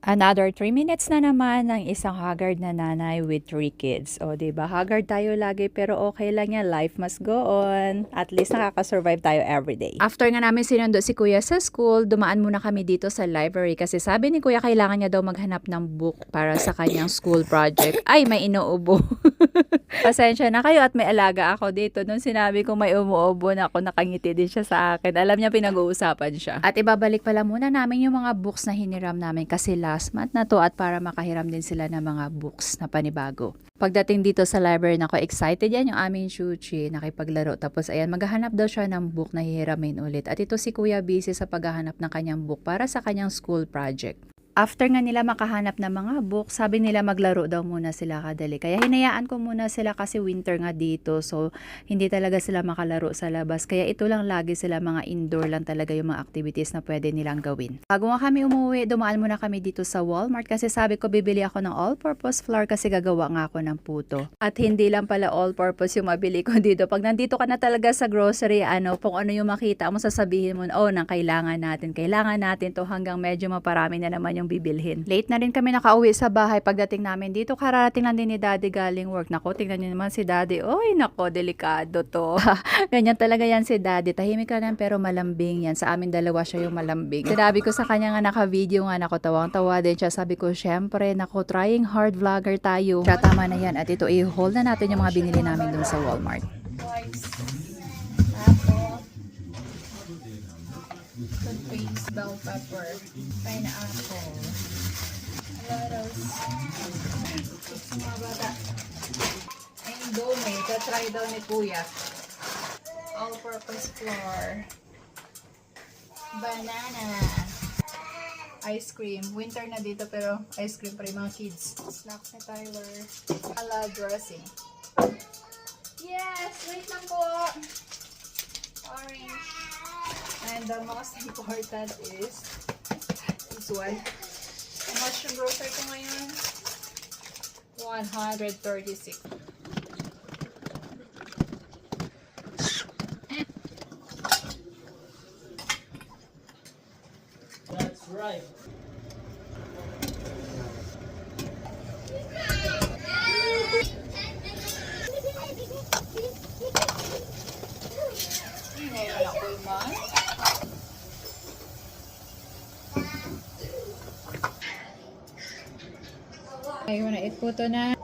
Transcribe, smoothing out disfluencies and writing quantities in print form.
Another 3 minutes na naman ng isang haggard na nanay with 3 kids. O, diba? Haggard tayo lagi pero okay lang yan. Life must go on. At least nakaka-survive tayo everyday. After nga namin sinundo si Kuya sa school, dumaan muna kami dito sa library kasi sabi ni Kuya kailangan niya daw maghanap ng book para sa kanyang school project. Ay, may inuubo. Pasensya na kayo at may alaga ako dito. Nung sinabi ko may umuubo na ako, nakangiti din siya sa akin. Alam niya pinag-uusapan siya. At ibabalik pala muna namin yung mga books na hiniram namin kasi last month na to at para makahiram din sila ng mga books na panibago. Pagdating dito sa library, nako excited yan yung aming Chuchi, nakipaglaro. Tapos ayan, maghahanap daw siya ng book na hihiramin ulit. At ito si Kuya busy sa paghahanap ng kanyang book para sa kanyang school project. After nga nila makahanap ng mga book, sabi nila maglaro daw muna sila kadali. Kaya hinayaan ko muna sila kasi winter nga dito. So, hindi talaga sila makalaro sa labas. Kaya ito lang lagi sila mga indoor lang talaga yung mga activities na pwede nilang gawin. Bago nga kami umuwi, dumaan muna kami dito sa Walmart kasi sabi ko bibili ako ng all-purpose flour kasi gagawa nga ako ng puto. At hindi lang pala all-purpose yung mabili ko dito. Pag nandito ka na talaga sa grocery, kung ano yung makita mo, sasabihin mo, oh, nang kailangan natin to hanggang medyo maparami na naman yung bibilhin. Late na rin kami nakauwi sa bahay pagdating namin dito. Kararating lang din ni Daddy galing work. Nako, tingnan niyo naman si Daddy. Oy, nako, delikado to. Ganyan talaga yan si Daddy. Tahimik ka lang pero malambing yan. Sa amin dalawa siya yung malambing. Sinabi ko sa kanya nga naka-video nga, nako, tawang-tawa din siya. Sabi ko, syempre, nako, trying hard vlogger tayo. Siya, tama na yan. At ito, i-haul na natin yung mga binili namin dun sa Walmart. Toothpaste, bell pepper, pineapple, lettuce, mga bata. Indomie, try daw ni Kuya. All-purpose flour, banana, ice cream. Winter na dito pero ice cream pa rin mga kids. Snacks ni Tyler, salad dressing. Yes! Wait lang po! Orange. And the most important is this one. How much yung grocery ko ngayon? 136. That's right. Ngayon ako yung man. I wanna eat puto na.